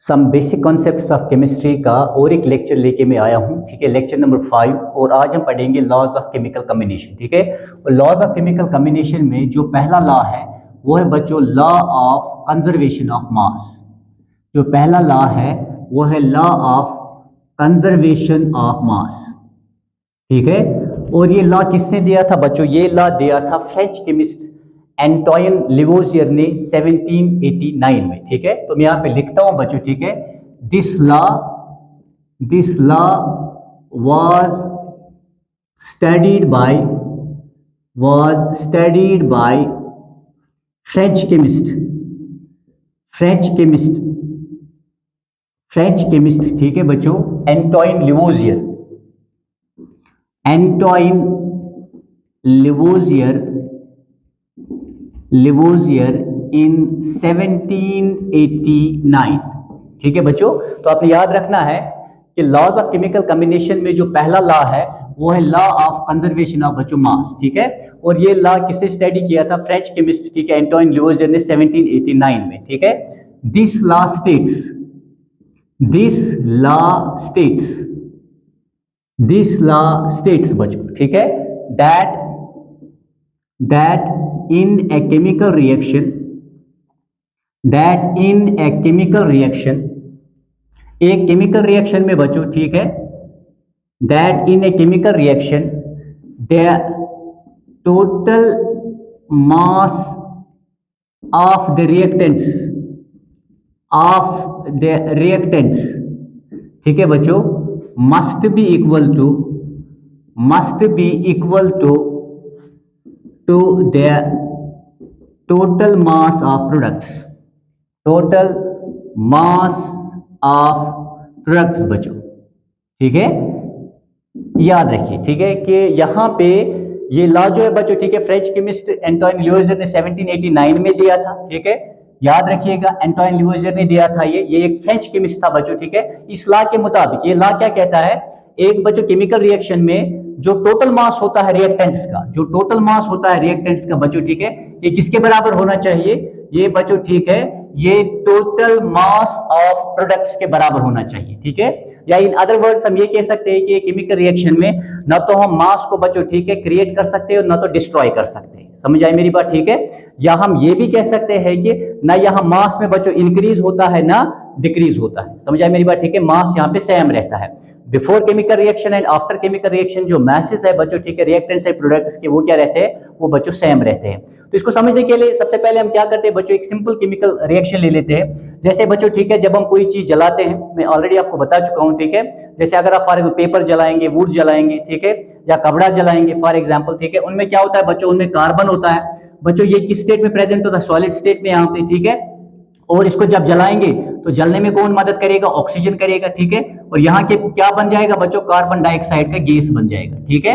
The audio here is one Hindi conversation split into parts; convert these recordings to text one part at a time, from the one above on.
Some basic concepts of chemistry का और एक लेक्चर लेके मैं आया हूँ। ठीक है, लेक्चर नंबर 5। और आज हम पढ़ेंगे लॉज ऑफ केमिकल कम्बिनेशन। ठीक है, और लॉज ऑफ केमिकल कम्बिनेशन में जो पहला लॉ है वो है बच्चों लॉ ऑफ कंजर्वेशन ऑफ मास। जो पहला लॉ है वो है लॉ ऑफ कंजर्वेशन ऑफ मास। ठीक है, और ये लॉ किसने दिया था बच्चों? ये लॉ दिया था फ्रेंच केमिस्ट एंटोइन लिवोजियर ने 1789 में। ठीक है, तो मैं यहाँ पे लिखता हूँ बच्चों। ठीक है, this law was studied by French chemist। ठीक है बच्चों, एंटोइन लिवोजियर इन 1789। ठीक है बच्चों, तो आपने याद रखना है कि लॉज ऑफ केमिकल कम्बिनेशन में जो पहला लॉ है वो है लॉ ऑफ कंजर्वेशन ऑफ बच्चों मास। ठीक है, और ये लॉ किसने स्टडी किया था? French chemist. ठीक है, एंटोइन लिवोजियर ने 1789 में। ठीक है, दिस लॉ स्टेट्स बच्चों, ठीक है, that in a chemical reaction एक केमिकल रिएक्शन में बच्चों, ठीक है, that in a chemical reaction the total mass of the reactants, ठीक है बच्चों, must be equal to the total mass of products बच्चों। ठीक है, याद रखिए। ठीक है, कि यहाँ पे ये लॉ जो है बच्चों, ठीक है, फ्रेंच केमिस्ट एंटोइन लिवोजियर ने 1789 में दिया था। ठीक है, याद रखिएगा, एंटोइन लिवोजियर ने दिया था। ये एक फ्रेंच केमिस्ट था बच्चों। ठीक है, इस लॉ के मुताबिक ये लॉ क्या कहता है? एक बच्चों केमिकल रिएक्शन में जो टोटल मास होता है रिएक्टेंट्स का बच्चों, ठीक है, ये किसके बराबर होना चाहिए? ये बच्चों, ठीक है, ये टोटल मास ऑफ प्रोडक्ट्स के बराबर होना चाहिए। ठीक है, या इन अदर वर्ड्स हम ये कह सकते हैं कि केमिकल रिएक्शन में ना तो हम मास को बच्चों, ठीक है, क्रिएट कर सकते हैं और ना तो डिस्ट्रॉय कर सकते हैं। समझ आई मेरी बात? ठीक है, या हम ये भी कह सकते हैं कि ना यहाँ मास में बच्चों इंक्रीज होता है ना डिक्रीज होता है। समझ आई मेरी बात? ठीक है, मास यहाँ पे सेम रहता है। Before chemical reaction and after chemical reaction जो मैसेज है बच्चों, ठीक है, रिएक्टेंट्स है प्रोडक्ट्स के, वो क्या रहते हैं? वो बच्चों सेम रहते हैं। तो इसको समझने के लिए सबसे पहले हम क्या करते हैं बच्चों, एक सिंपल केमिकल रिएक्शन ले लेते हैं। जैसे बच्चों, ठीक है, जब हम कोई चीज जलाते हैं, मैं ऑलरेडी आपको बता चुका हूं। ठीक है, जैसे अगर आप फॉर एग्जाम्पल पेपर जलाएंगे, वुड जलाएंगे, ठीक है, या कपड़ा जलाएंगे फॉर एग्जाम्पल, ठीक है, उनमें क्या होता है बच्चों? उनमें कार्बन होता है बच्चों। ये किस स्टेट में प्रेजेंट होता है? सॉलिड स्टेट में यहाँ पे। ठीक है, और इसको जब जलाएंगे तो जलने में कौन मदद करेगा? ऑक्सीजन करेगा। ठीक है, और यहाँ के क्या बन जाएगा बच्चों? कार्बन डाइऑक्साइड का गैस बन जाएगा। ठीक है,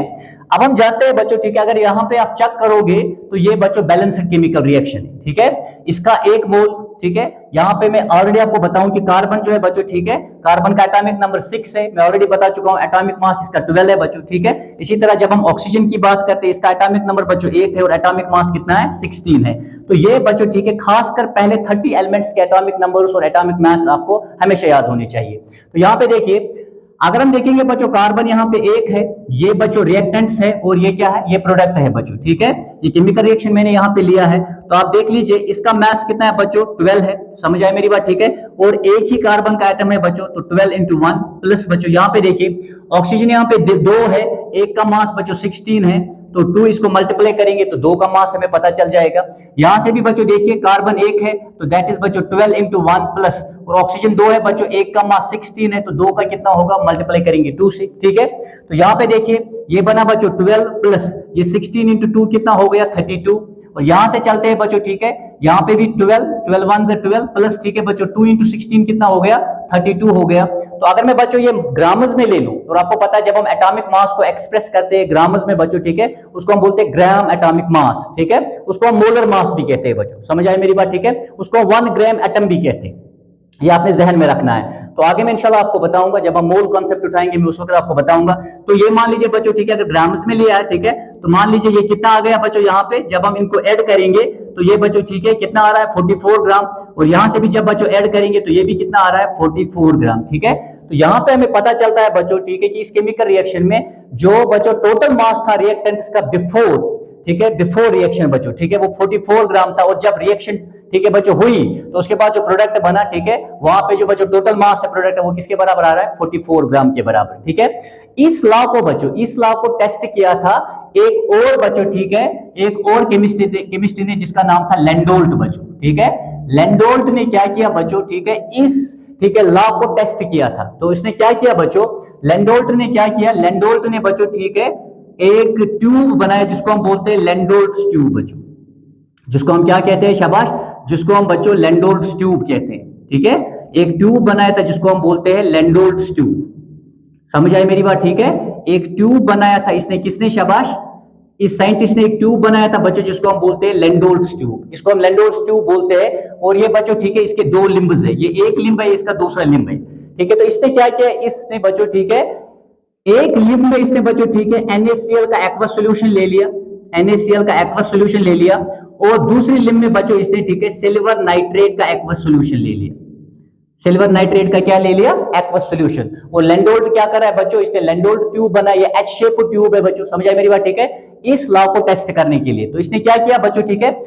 अब हम जानते हैं बच्चों, ठीक है, अगर यहाँ पे आप चेक करोगे तो ये बच्चों बैलेंस्ड केमिकल रिएक्शन है। ठीक है, इसका एक मोल, ठीक है, यहाँ पे मैं ऑलरेडी आपको बताऊं कि कार्बन जो है बच्चों, ठीक है, कार्बन का एटॉमिक नंबर 6 है, मैं ऑलरेडी बता चुका हूं। एटॉमिक मास इसका 12 है बच्चों। ठीक है, इसी तरह जब हम ऑक्सीजन की बात करते हैं, इसका एटॉमिक नंबर बच्चों 8 है और एटॉमिक मास कितना है? 16 है। तो ये बच्चों, ठीक है, खासकर पहले 30 एलिमेंट्स के एटॉमिक नंबर्स और एटॉमिक मास आपको हमेशा याद होने चाहिए। तो यहाँ पे देखिए, अगर हम देखेंगे बच्चों, कार्बन यहाँ पे 1 है, ये बच्चों रिएक्टेंट्स है और ये क्या है? ये प्रोडक्ट है बच्चों। ठीक है, ये केमिकल रिएक्शन मैंने यहाँ पे लिया है, तो आप देख लीजिए इसका मास कितना है बच्चों? 12 है। समझ आए मेरी बात? ठीक है, और एक ही कार्बन का एटम है बच्चों, तो 12 into 1 प्लस बच्चों यहाँ पे देखिए ऑक्सीजन यहाँ पे 2 है, एक का मास बच्चों 16 है, तो 2 इसको मल्टीप्लाई करेंगे तो 2 का मास हमें पता चल जाएगा। यहां से भी बच्चों देखिए कार्बन 1 है, तो दैट इज बच्चों 12 into 1 प्लस, और ऑक्सीजन 2 है बच्चों, एक का मास 16 है, तो 2 का कितना होगा? मल्टीप्लाई करेंगे 2 से। ठीक है, तो यहाँ पे देखिए ये बना बच्चों 12 प्लस ये 16 into 2 कितना हो गया? 32। और यहां से चलते हैं बच्चों, ठीक है, यहाँ पे भी 12 1 से 12 प्लस, ठीक है बच्चों, 2 into 16 कितना हो गया? 32 हो गया। तो अगर मैं बच्चों ये ग्राम्स में ले लूं, और आपको पता है जब हम एटॉमिक मास को एक्सप्रेस करते हैं ग्राम्स में बच्चों, ठीक है, उसको हम बोलते हैं ग्राम एटॉमिक मास। ठीक है, उसको हम मोलर मास भी कहते हैं बच्चों। समझ आए मेरी बात? ठीक है, उसको 1 ग्राम एटम भी कहते हैं। ये आपने जहन में रखना है। तो आगे मैं इंशाल्लाह आपको बताऊंगा, जब हम मोल कॉन्सेप्ट उठाएंगे मैं उस वक्त आपको बताऊंगा। तो ये मान लीजिए बच्चों, ठीक है, अगर ग्राम्स में लिया है, ठीक है, तो मान लीजिए ये कितना आ गया बच्चों? यहाँ पे जब हम इनको ऐड करेंगे तो ये बच्चों ठीक है कितना आ रहा है 44 ग्राम, और यहां से भी जब बच्चों ऐड करेंगे तो ये भी कितना आ रहा है 44 ग्राम, ठीक है। तो यहां पे हमें पता चलता है बच्चों ठीक है कि इस केमिकल रिएक्शन में जो बच्चों टोटल मास था रिएक्टेंट्स का बिफोर, ठीक है, बिफोर रिएक्शन बच्चों ठीक है वो 44 ग्राम था, और जब रिएक्शन ठीक है बच्चों हुई तो उसके बाद जो प्रोडक्ट बना ठीक है वहां पे जो बच्चों टोटल मास है प्रोडक्ट वो किसके बराबर आ रहा है 44 ग्राम के बराबर, ठीक है। इस लॉ को बच्चों, इस लॉ को टेस्ट किया था एक और बच्चों ठीक है, एक और केमिस्ट्री ने जिसका नाम था लेंडोल्ट बच्चों, ठीक है। लेंडोल्ट ने क्या किया बच्चों ठीक है, इस ठीक है लॉ को टेस्ट किया था। तो इसने क्या किया बच्चों, लेंडोल्ट ने क्या किया, लेंडोल्ट ने बच्चों ठीक है एक ट्यूब बनाया जिसको हम बोलते हैं लेंडोल्ट ट्यूब बच्चों, जिसको हम क्या कहते हैं शाबाश, जिसको हम बच्चों लेंडोल्ट ट्यूब कहते हैं, ठीक है। एक ट्यूब बनाया था जिसको हम बोलते हैं लेंडोल्ट ट्यूब, समझ आई मेरी बात, ठीक है। एक ट्यूब बनाया था इसने, किसने शाबाश, इस साइंटिस्ट ने एक ट्यूब बनाया था बच्चों जिसको हम बोलते हैं लेंडोल्ट ट्यूब, इसको हम लेंडोल्ट ट्यूब बोलते हैं। और ये बच्चों ठीक है इसके दो लिम्ब्स है, ये एक लिम्ब है इसका दूसरा लिम्ब है, ठीक है। तो इसने क्या किया, इसने बच्चों ठीक है एक लिम्ब में इसने बच्चों ठीक है NaCl का एक्वस सॉल्यूशन ले लिया, NaCl का एक्वस सॉल्यूशन ले लिया, और दूसरी लिम्ब में बच्चों इसने ठीक है सिल्वर नाइट्रेट का एक्वस सॉल्यूशन ले लिया, सिल्वर नाइट्रेट का क्या ले लिया, एक्वस सॉल्यूशन। और लेंडोल्ट क्या कर रहा है बच्चों, इसने लेंडोल्ट ट्यूब बनाया, ये एच शेप ट्यूब है बच्चों, समझ आई मेरी बात, ठीक है। इस लॉ को टेस्ट करने के लिए तो इसने क्या किया बच्चों ठीक है,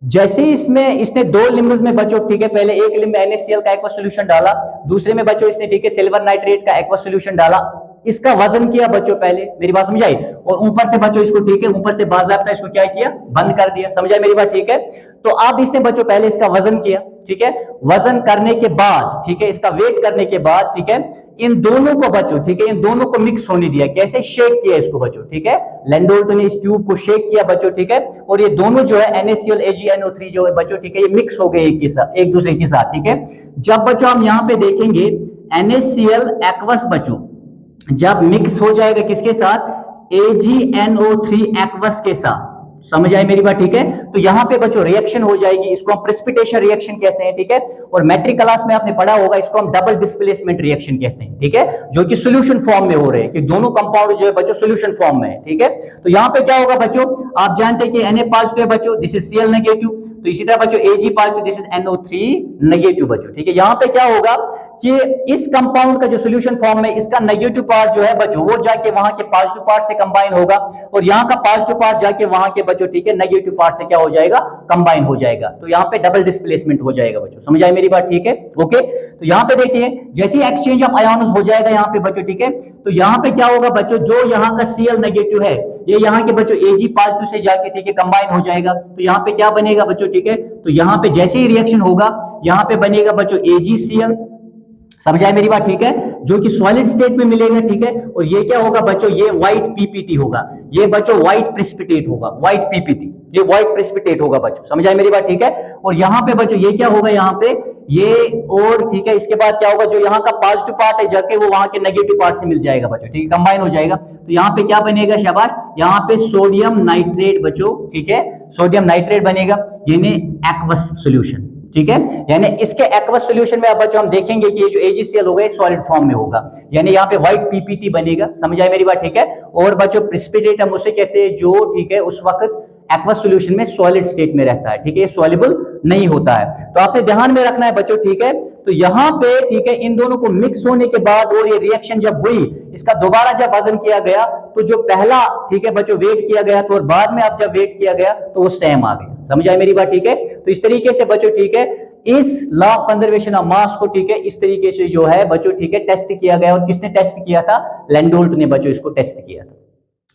जैसे इसमें इसने दो लिम्ब्स में बच्चों ठीक है पहले एक लिम्ब में NaCl का एक्वस सॉल्यूशन डाला, दूसरे में बच्चों इसने ठीक है सिल्वर नाइट्रेट का एक्वस सॉल्यूशन डाला, इसका वजन किया बच्चों पहले, मेरी बात समझ आई, और ऊपर से बच्चों इसको ठीक है ऊपर से बाज़ाब्ता इसको क्या किया, बंद कर दिया, समझ आई मेरी बात, ठीक है। तो अब इसने बच्चों पहले इसका वजन किया, ठीक है, वजन करने के बाद ठीक है इसका वेट करने के बाद ठीक है इन दोनों को बच्चों ठीक है इन दोनों को मिक्स होने दिया, कैसे शेक किया इसको बच्चों ठीक है, लेंडोल्ट ने इस ट्यूब को शेक किया बच्चों ठीक है, और ये दोनों जो है NaCl AgNO3 जो है बच्चों ठीक है ये मिक्स हो गए एक दूसरे के साथ, ठीक है। जब बच्चों हम यहाँ पे देखेंगे NaCl एक्वस बच्चों जब मिक्स हो जाएगा किसके साथ, AgNO3 एक्वस के साथ, समझ आई मेरी बात, ठीक है। तो यहां पे बच्चों रिएक्शन हो जाएगी, इसको हम प्रेसिपिटेशन रिएक्शन कहते हैं, ठीक है। और मैट्रिक क्लास में आपने पढ़ा होगा इसको हम डबल डिस्प्लेसमेंट रिएक्शन कहते हैं, ठीक है, जो कि सॉल्यूशन फॉर्म में हो रहे हैं, कि दोनों कंपाउंड जो है बच्चों सॉल्यूशन फॉर्म में है, ठीक है। तो यहां पे क्या होगा बच्चों, आप जानते हैं कि Na पॉजिटिव है बच्चों, दिस इज Cl नेगेटिव, तो इसी तरह बच्चों Ag positive, this is NO3 negative बच्चों, ठीक है। यहां पे क्या होगा कि इस कंपाउंड का जो सॉल्यूशन फॉर्म में इसका नेगेटिव पार्ट जो है बच्चों वो जाके वहां के पॉजिटिव पार्ट से कंबाइन होगा, और यहाँ का पॉजिटिव पार्ट जाके वहां के बच्चों ठीक है नेगेटिव पार्ट से क्या हो जाएगा, कंबाइन हो जाएगा। तो यहाँ पे डबल डिस्प्लेसमेंट हो जाएगा बच्चों, समझ आई मेरी बात, ठीक है, ओके। तो यहाँ पे देखिए जैसे एक्सचेंज ऑफ आयॉन्स हो जाएगा यहाँ पे बच्चों, ठीक है। तो यहाँ पे क्या होगा बच्चों, जो यहाँ का Cl नेगेटिव है ये यहाँ के बच्चों Ag पॉजिटिव से जाके ठीक है कंबाइन हो जाएगा, तो यहाँ पे क्या बनेगा बच्चों, ठीक है। तो यहाँ पे जैसे ही रिएक्शन होगा यहाँ पे बनेगा बच्चों AgCl, समझ आए मेरी बात, ठीक है, जो कि सॉलिड स्टेट में मिलेगा, ठीक है। और ये क्या होगा बच्चों, ये व्हाइट पीपीटी होगा, ये बच्चों व्हाइट प्रेसिपिटेट होगा, व्हाइट पीपीटी, ये व्हाइट प्रेसिपिटेट होगा बच्चों, समझ आए मेरी बात, ठीक है। और यहाँ पे बच्चों ये क्या होगा, यहाँ पे ये, और ठीक है इसके बाद क्या होगा, जो यहाँ का पॉजिटिव पार्ट है जाके वो वहां के नेगेटिव पार्ट से मिल जाएगा बच्चों, ठीक है, कंबाइन हो जाएगा। तो यहाँ पे क्या बनेगा शाबाश, यहाँ पे सोडियम नाइट्रेट बच्चों, ठीक है, सोडियम नाइट्रेट बनेगा, यानी एक्वस सॉल्यूशन, ठीक है। यानी इसके एक्वस सॉल्यूशन में अब बच्चों हम देखेंगे कि ये जो AgCl होगा ये सॉलिड फॉर्म में होगा, यानी यहाँ पे व्हाइट पीपीटी बनेगा, समझ आए मेरी बात, ठीक है। और बच्चों प्रेसिपिटेट हम उसे कहते हैं जो ठीक है उस वक्त एक्वस सॉल्यूशन में सॉलिड स्टेट में रहता है, ठीक है, ये सॉल्युबल नहीं होता है। तो आपने ध्यान में रखना है बच्चों, ठीक है। तो यहाँ पे ठीक है इन दोनों को मिक्स होने के बाद और ये रिएक्शन जब हुई, इसका दोबारा जब वजन किया गया तो जो पहला ठीक है बच्चों वेट किया गया तो और बाद में अब जब वेट किया गया तो वो सेम आ गया, समझ आए मेरी बात, ठीक है। तो इस तरीके से बच्चों ठीक है इस लॉ ऑफ कंजर्वेशन ऑफ मास को ठीक है इस तरीके से जो है बच्चों ठीक है टेस्ट किया गया, और किसने टेस्ट किया था, लेंडोल्ट ने बच्चों इसको टेस्ट किया था,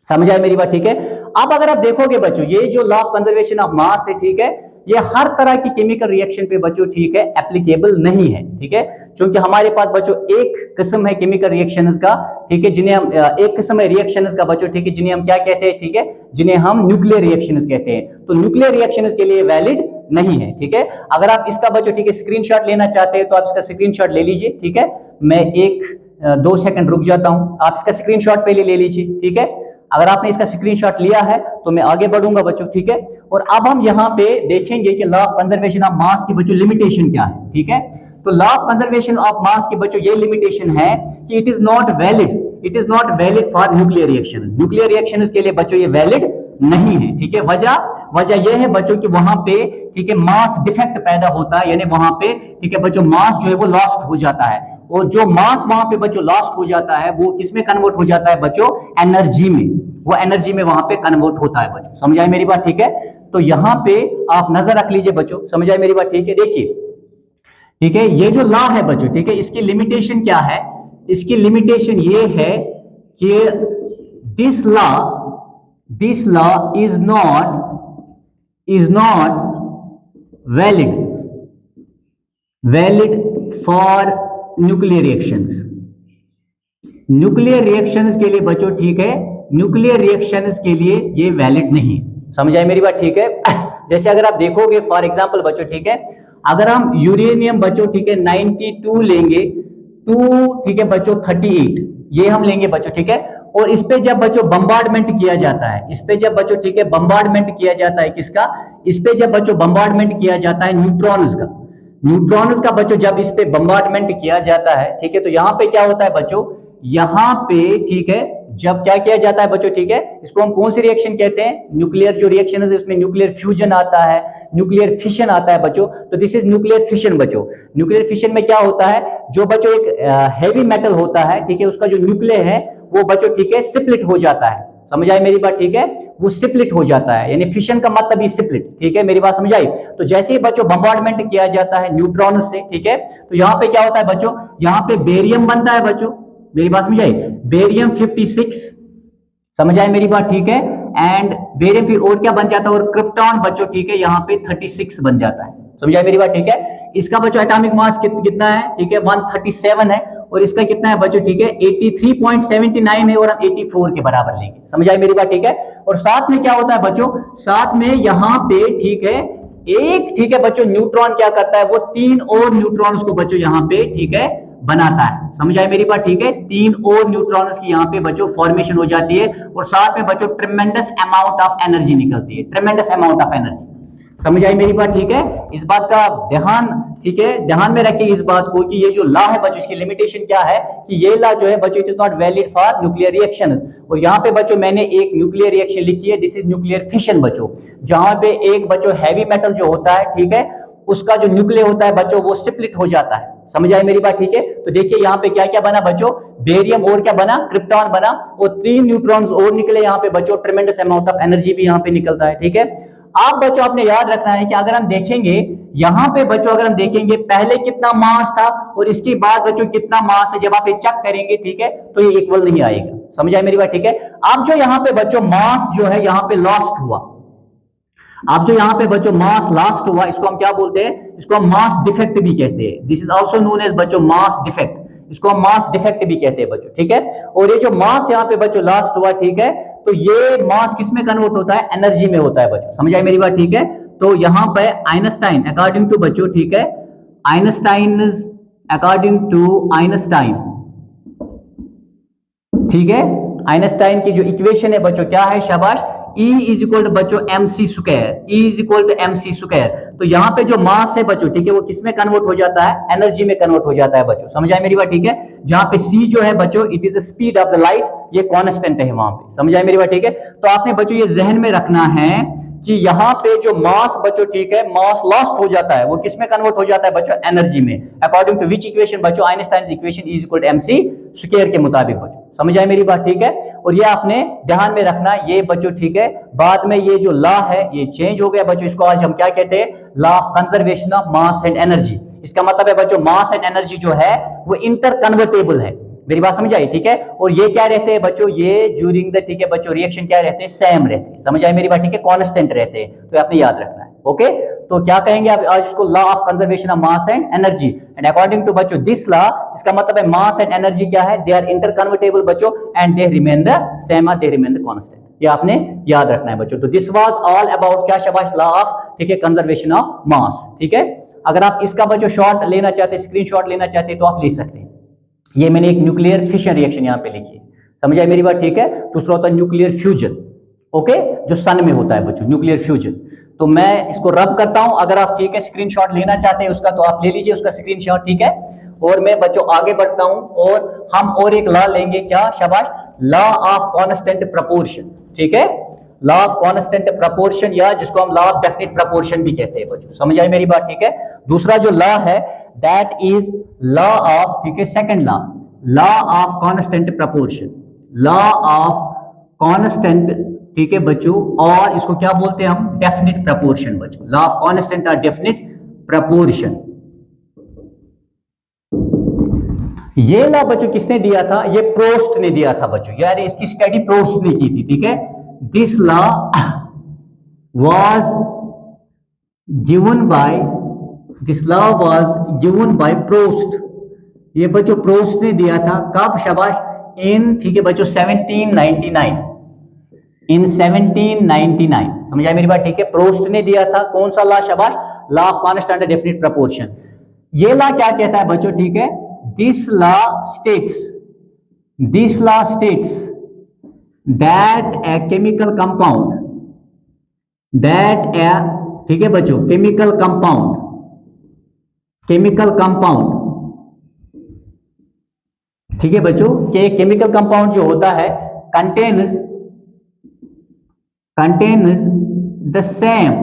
समझ आए मेरी बात, ठीक है। अब अगर आप देखोगे बच्चों ये जो लॉ ऑफ कंजर्वेशन ऑफ मास है, ठीक है, ये हर तरह की केमिकल रिएक्शन पे बच्चों ठीक है एप्लीकेबल नहीं है, ठीक है, क्योंकि हमारे पास बच्चों एक किस्म है केमिकल रिएक्शंस का, ठीक है, जिन्हें हम एक किस्म है रिएक्शंस का बच्चों, ठीक है, जिन्हें हम क्या कहते हैं, ठीक है, जिन्हें हम न्यूक्लियर रिएक्शंस कहते हैं। तो न्यूक्लियर रिएक्शंस के लिए वैलिड नहीं है, ठीक है। अगर आप इसका बच्चों ठीक है स्क्रीनशॉट लेना चाहते हैं तो आप इसका स्क्रीनशॉट ले लीजिए, ठीक है। मैं 1-2 सेकंड रुक जाता हूं, आप इसका स्क्रीनशॉट पहले ले लीजिए, ठीक है। अगर आपने इसका स्क्रीनशॉट लिया है तो मैं आगे बढ़ूंगा बच्चों, ठीक है। और अब हम यहाँ पे देखेंगे कि लॉ ऑफ कंजर्वेशन ऑफ मास की बच्चों लिमिटेशन क्या है, ठीक है। तो लॉ ऑफ कंजर्वेशन ऑफ मास की बच्चों ये लिमिटेशन है कि it is not valid for nuclear reactions, nuclear reactions के लिए बच्चों ये वैलिड नहीं है, ठीक है। वजह वजह यह है बच्चों कि वहां पे ठीक है मास डिफेक्ट पैदा होता है, यानी वहां पे ठीक है बच्चों मास जो है वो लॉस्ट हो जाता है, और जो मास वहां पे बच्चों लॉस्ट हो जाता है वो किसमें कन्वर्ट हो जाता है बच्चों, एनर्जी में, वो एनर्जी में वहां पे कन्वर्ट होता है बच्चों। समझ आई मेरी बात, ठीक है। तो यहां पे आप नजर रख लीजिए बच्चों, समझ आई मेरी बात, ठीक है। देखिए ठीक है, ये जो लॉ है बच्चों, ठीक है, इसकी लिमिटेशन क्या है, इसकी लिमिटेशन ये है कि this law is not valid for nuclear reactions. Nuclear reactions के लिए बच्चों ठीक है, न्यूक्लियर रिएक्शंस के लिए ये वैलिड नहीं। समझ आई मेरी बात, ठीक है। जैसे अगर आप देखोगे फॉर एग्जांपल बच्चों ठीक है, अगर हम यूरेनियम बच्चों ठीक है 92 लेंगे, 2 ठीक है बच्चों 38 ये हम लेंगे बच्चों ठीक है, और इस पे जब बच्चों बम्बार्डमेंट किया जाता है, इस पे जब बच्चों ठीक है बम्बार्डमेंट किया जाता है किसका, इस पे जब बच्चों बम्बार्डमेंट किया जाता है न्यूट्रॉन्स का बच्चों, जब इस पे बम्बार्डमेंट किया जाता है ठीक है, तो यहां पे क्या होता है बच्चों, यहां पे ठीक है जब क्या किया जाता है बच्चों ठीक है, इसको हम कौन सी रिएक्शन कहते हैं, न्यूक्लियर जो रिएक्शन है उसमें न्यूक्लियर फ्यूजन आता है, न्यूक्लियर फिशन आता है बच्चों, तो दिस इज न्यूक्लियर फिशन बच्चों। न्यूक्लियर फिशन में क्या होता है, जो बच्चों एक हैवी मेटल होता है ठीक है, उसका जो न्यूक्लियर है वो बच्चों ठीक है स्प्लिट हो जाता है। समझ आई मेरी बात, ठीक है, वो स्प्लिट हो जाता है, यानी फिशन का मतलब ही स्प्लिट, ठीक है, मेरी बात समझ आई। तो जैसे ही बच्चों बम्बार्डमेंट किया जाता है न्यूट्रॉन से ठीक है, तो यहाँ पे क्या होता है बच्चों, यहाँ पे बेरियम बनता है बच्चों, मेरी बात समझ आई, बेरियम 56, समझ आए मेरी बात, ठीक है, एंड बेरियम फिर और क्या बन जाता है, और क्रिप्टॉन बच्चों ठीक है यहाँ पे 36 बन जाता है। समझ आए मेरी बात, ठीक है। इसका बच्चों एटॉमिक मास कितना है, ठीक है 137 है, और इसका कितना है बच्चों, ठीक है 83.79 है, और हम 84 के बराबर लेंगे। समझ आई मेरी बात, ठीक है। और साथ में क्या होता है बच्चों, साथ में यहाँ पे ठीक है एक ठीक है बच्चों न्यूट्रॉन क्या करता है, वो 3 और न्यूट्रॉन्स को बच्चों यहाँ पे ठीक है बनाता है। समझ आए मेरी बात, ठीक है, 3 और न्यूट्रॉन्स की यहाँ पे बच्चों फॉर्मेशन हो जाती है, और साथ में बच्चों ट्रेमेंडस अमाउंट ऑफ एनर्जी निकलती है, ट्रेमेंडस अमाउंट ऑफ एनर्जी। समझ आई मेरी बात, ठीक है। इस बात का ध्यान ठीक है, ध्यान में रखिए इस बात को कि ये जो लॉ है बच्चों, इसकी लिमिटेशन क्या है कि ये लॉ जो है बच्चों it is not valid for nuclear reactions. और यहाँ पे बच्चों मैंने एक न्यूक्लियर रिएक्शन लिखी है, दिस इज न्यूक्लियर फिशन बच्चों, जहां पे एक बच्चों हैवी मेटल जो होता है ठीक है, उसका जो न्यूक्लियर होता है बच्चों वो स्प्लिट हो जाता है। समझ आई मेरी बात, ठीक है। तो देखिए यहाँ पे क्या क्या बना बच्चों, बेरियम और क्या बना, क्रिप्टॉन बना, और 3 न्यूट्रॉन्स और निकले यहाँ पे बच्चों, ट्रेमेंडस अमाउंट ऑफ एनर्जी भी यहाँ पे निकलता है, ठीक है। आप बच्चों आपने याद रखना है कि अगर हम देखेंगे यहाँ पे बच्चों, अगर हम देखेंगे पहले कितना मास था और इसके बाद बच्चों कितना मास है, जब आप ये चेक करेंगे ठीक है, तो ये इक्वल नहीं आएगा। समझ आई मेरी बात, ठीक है। अब जो यहाँ पे बच्चों मास जो है यहाँ पे लॉस्ट हुआ, अब जो यहाँ पे बच्चों मास लॉस्ट हुआ, इसको हम क्या बोलते हैं, इसको हम मास डिफेक्ट भी कहते हैं। This is also known as बच्चों मास डिफेक्ट, इसको हम मास डिफेक्ट भी कहते हैं बच्चों, ठीक है। और ये जो मास यहाँ पे बच्चों लॉस्ट हुआ ठीक है, तो ये मास किस में कन्वर्ट होता है, एनर्जी में होता है बच्चों। समझ आई मेरी बात, ठीक है। तो यहाँ पे आइंस्टाइन अकॉर्डिंग टू बच्चों ठीक है, आइंस्टाइन अकॉर्डिंग टू आइंस्टाइन ठीक है, आइंस्टाइन की जो इक्वेशन है बच्चों क्या है, शाबाश, E इज इक्वल टू बच्चों MC square, E is equal to MC square. तो यहाँ पे जो मास है बच्चों ठीक है, वो किस में कन्वर्ट हो जाता है, एनर्जी में कन्वर्ट हो जाता है बच्चों। समझ आए मेरी बात, ठीक है। जहाँ पे C जो है बच्चों it is the speed of the light, ये कांस्टेंट है वहां पे। समझ आए मेरी बात, ठीक है। तो आपने बच्चों ये जहन में रखना है कि यहाँ पे जो मास बच्चों ठीक है, मास लॉस्ट हो जाता है, वो किस में कन्वर्ट हो जाता है बच्चों, एनर्जी में, अकॉर्डिंग टू विच इक्वेशन बच्चों, Einstein equation is equal to MC square के मुताबिक बच्चों। समझ आए मेरी बात, ठीक है। और ये आपने ध्यान में रखना, ये बच्चों ठीक है, बाद में ये जो लॉ है ये चेंज हो गया बच्चों, इसको आज हम क्या कहते हैं, law of conservation of mass and energy. इसका मतलब है बच्चों मास एंड एनर्जी जो है वो इंटर कन्वर्टेबल है। मेरी बात समझ आई, ठीक है। और ये क्या रहते हैं बच्चों, ये ड्यूरिंग द ठीक है बच्चों रिएक्शन क्या रहते हैं, सेम रहते हैं। समझ आई मेरी बात, ठीक है, कांस्टेंट रहते हैं, तो आपने याद रखना है। ओके, तो क्या कहेंगे आप आज इसको, law of conservation of mass and energy, and according to बच्चों दिस लॉ, इसका मतलब है मास एंड एनर्जी क्या है, दे आर इंटर कन्वर्टेबल बच्चों, and they remain the same और दे रिमेन द कांस्टेंट। ये आपने याद रखना है बच्चों। तो दिस वाज ऑल अबाउट क्या, शाबाश, लॉ ऑफ ठीक है कंजर्वेशन ऑफ मास, ठीक है। अगर आप इसका बच्चों शॉर्ट लेना चाहते हैं, स्क्रीनशॉट लेना चाहते हैं, तो आप ले सकते हैं। ये मैंने एक न्यूक्लियर फिशन रिएक्शन यहाँ पे लिखी है। समझ आई मेरी बात, ठीक है। दूसरा होता है न्यूक्लियर फ्यूजन, ओके, जो सन में होता है बच्चों, न्यूक्लियर फ्यूजन। तो मैं इसको रब करता हूं, अगर आप ठीक है स्क्रीनशॉट लेना चाहते हैं उसका, तो आप ले लीजिए उसका स्क्रीनशॉट, ठीक है। और मैं बच्चों आगे बढ़ता हूं, और हम और एक लॉ लेंगे, क्या, शाबाश, लॉ ऑफ कांस्टेंट प्रोपोर्शन, ठीक है। लॉ ऑफ कांस्टेंट प्रपोर्शन, या जिसको हम लॉ ऑफ डेफिनेट प्रपोर्शन भी कहते हैं बच्चों। समझ आई मेरी बात, ठीक है। दूसरा जो लॉ है दैट इज लॉ ऑफ, ठीक है, second law, law of constant proportion, law of constant, ठीक है बच्चों, और इसको क्या बोलते हैं हम, डेफिनेट प्रपोर्शन बच्चों, लॉ ऑफ कांस्टेंट और डेफिनेट प्रपोर्शन। ये लॉ बच्चों किसने दिया था, ये प्रोस्ट ने दिया था बच्चों, यार इसकी स्टडी प्रोस्ट ने की थी, ठीक है। This law was given by, this law was given by Proust, ये बच्चों प्रोस्ट ने दिया था, कब, शाबाश, इन, ठीक है बच्चों, 1799, इन 1799। समझ आया मेरी बात, ठीक है। प्रोस्ट ने दिया था कौन सा लॉ, शाबाश, law of constant and definite proportion. ये लॉ क्या कहता है बच्चों, ठीक है, this law states, this law states that a chemical compound, that a, ठीक है बच्चों, केमिकल कंपाउंड, केमिकल कंपाउंड, ठीक है बच्चों, कि केमिकल कंपाउंड जो होता है contains the same,